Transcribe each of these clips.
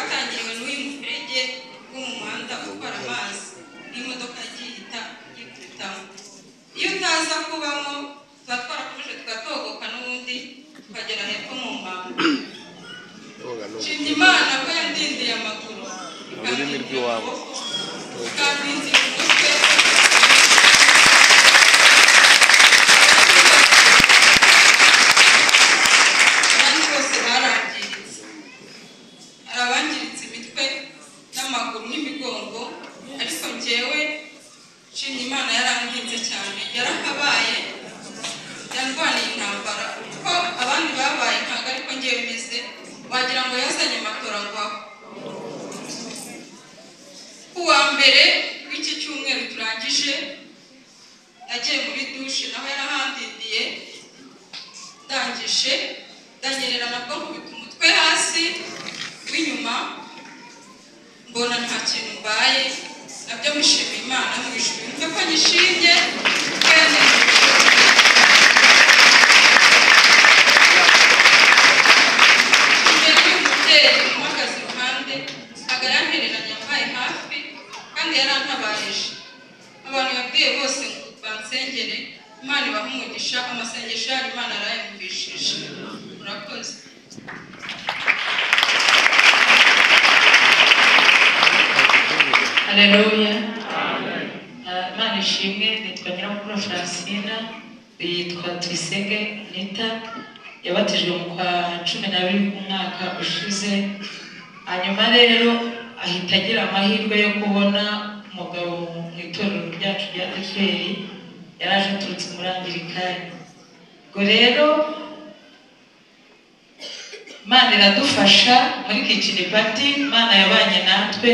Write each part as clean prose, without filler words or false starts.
twatangiriwe n'uyu muferege wo mu muhanda utwara amazi n'imodoka yihita yikubitamo. Iyo utaza kubamo tuba twarakomeje tukatogoka n'ubundi tukagera hepfo mu mbanga. Nshimye Imana ko yandindiye amaguru ikandindira amaboko ikandindira umutwe. Abandi bose barangiritse, hari abangiritse imitwe n'amaguru n'imigongo, ariko njyewe nshimye Imana yarandinze cyane, yarahabaye yandwaniye intambara. Ko abandi babaye ntabwo ariko njyewe meze, wagira ngo yazanye matora ngwaho. Kuwa mbere w'iki cyumweru turangije nagiye muri dushe, naho yarahandindiye, ndangije ndanyerera nabwo nkubita umutwe hasi w'inyuma, mbona nta kintu mbaye. Nabyo mushimiye Imana mwishimye mve ko nyishimye kandi umuhagaze iruhande ntabwo yantereranye, yambaye hafi kandi yarantabarije. Abantu babwiye bose ngo bansengere, Imana ibaha umugisha. Amasengesho yari Imana arayumvishije. Murakoze. Haleluya. Imana ishimwe. Nitwa Nyiramukuru Francina, yitwa Tuyisenge Nita, yabatijwe mu kwa 12 umwaka ushize. Hanyuma rero ahita agira amahirwe yo kubona umugabo mu itorero ryacu rya Deferi, yaraje aturutse muri Anglikani. Ubwo rero Imana iradufasha muri Kitchen Party. Imana yabanye natwe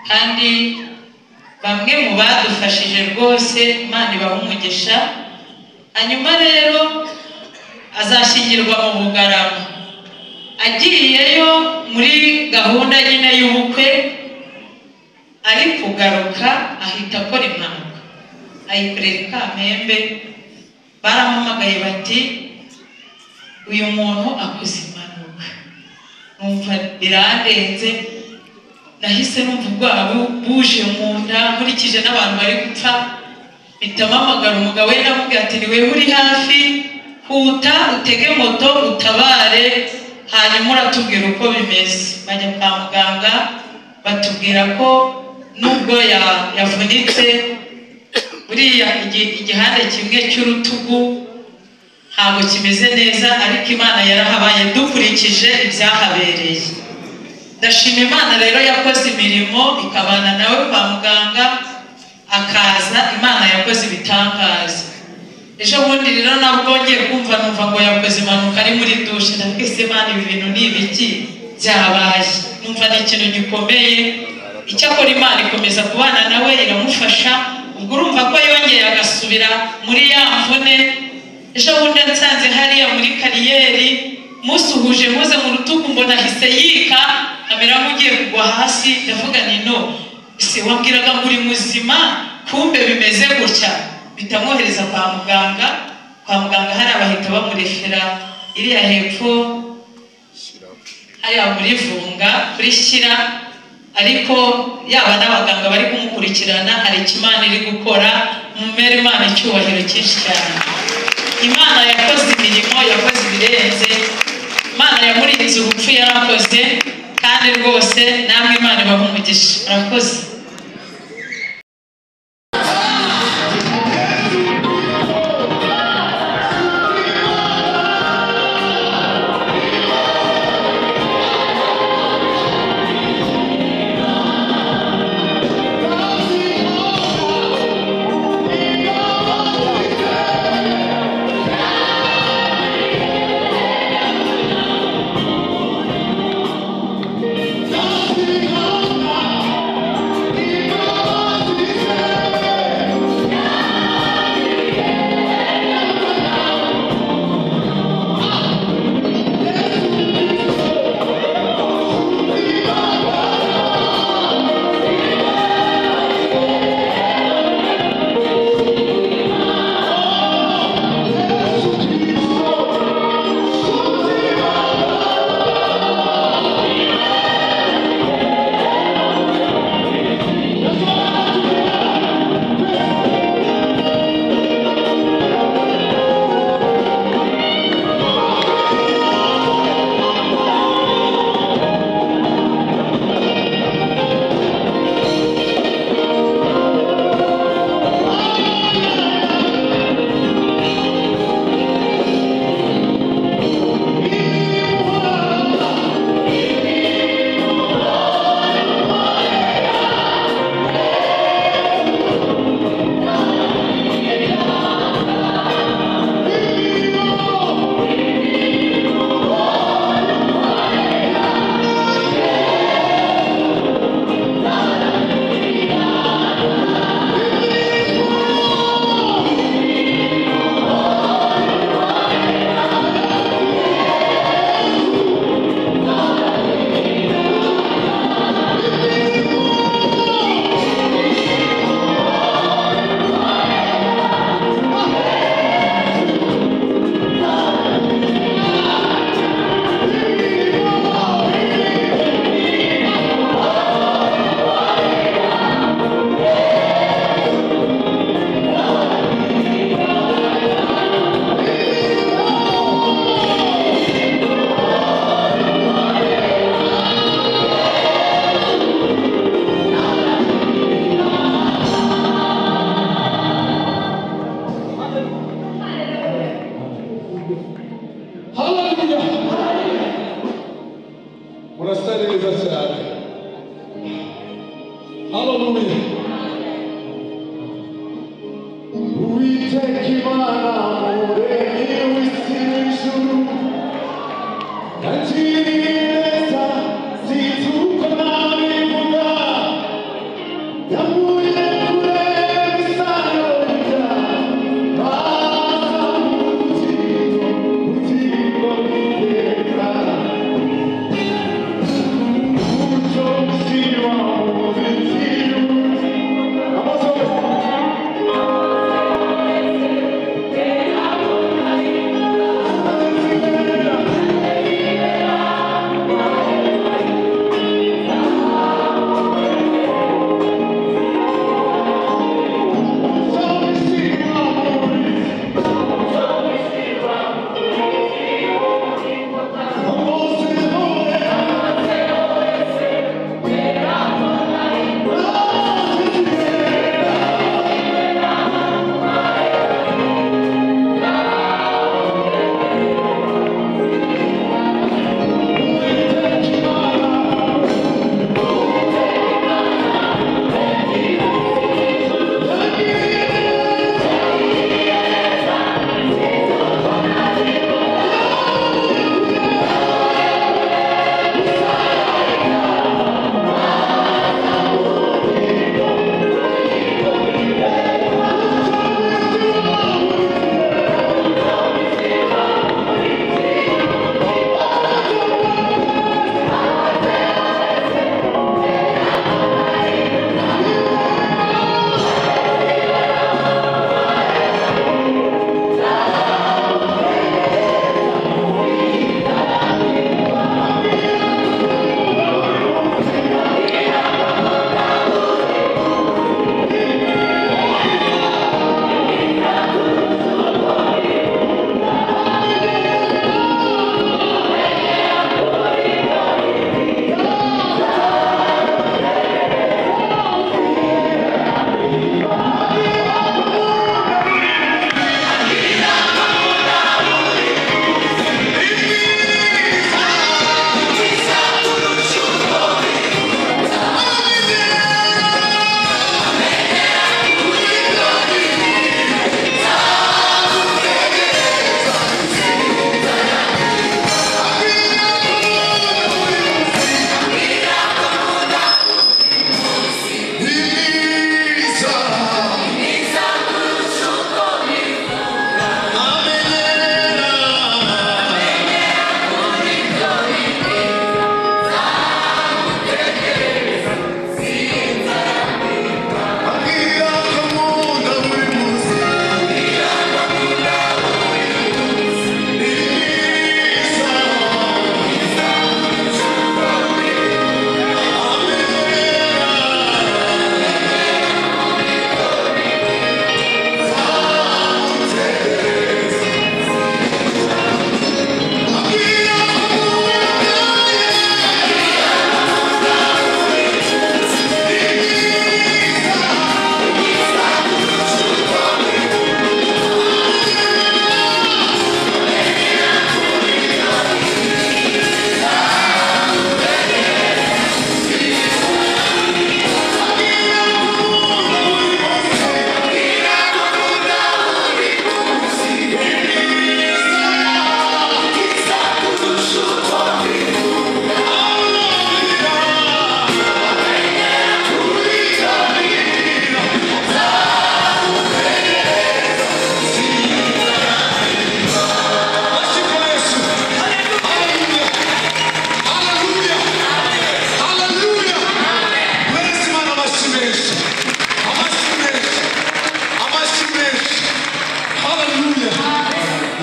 kandi bamwe mu badufashije rwose, Imana ibaha umugisha. Hanyuma rero azashyingirwa mu Bugarama. Agiyeyo muri gahunda nyine y'ubukwe, ari kugaruka ahita akora impanuka, ayikorera i Kamembe. Baramuhamagaye bati uyu muntu akoze impanuka. Numva birandenze, nahise numva ubwoba buje mu nda, nkurikije n'abantu bari gupfa. Mpita mpamagara umugabo we, namubwira ati ni wewe uri hafi, huta utege moto utabare, hanyuma uratubwira uko bimeze. Bajya kwa muganga batubwira ko nubwo yavunitse buriya igihande kimwe cy'urutugu ntabwo kimeze neza, ariko Imana yarahabaye dukurikije ibyahabereye. Ndashima Imana rero yakoze imirimo ikabana nawe kwa muganga, akaza. Imana yakoze ibitangaza. Ejo bundi rero nabwo ngiye kumva numva ngo yakoze impanuka ari muri dushe. Ndabwise Imana ibi bintu ni ibiki byabaye? Numva ni ikintu gikomeye. Icyakora Imana ikomeza kubana nawe, iramufasha. Ubwo urumva ko yongeye agasubira muri ya mvune. Ejo bundi nsanze hariya muri kariyeri, musuhuje muze mu rutugu, mbona ahise yika amera nk'ugiye kugwa hasi. Ndavuga ni no, ese wambwiraga ngo uri muzima, kumbe bimeze gutya. Bitamwohereza kwa muganga. Kwa muganga hari abahita bamurefera iriya hepfo hariya muri Vunga kuri Shyira, ariko yaba n'abaganga bari kumukurikirana, hari Imana iri gukora. Mumere Imana icyubahiro cyinshi cyane. Imana yakoze imirimo, yakoze ibirenze. Imana yamurinze urupfu yarakoze, kandi rwose namwe Imana ibaha umugisha. Murakoze.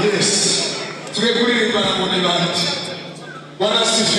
Yes. Tumekulipa na mwenye bahati. Bwana asifiwe.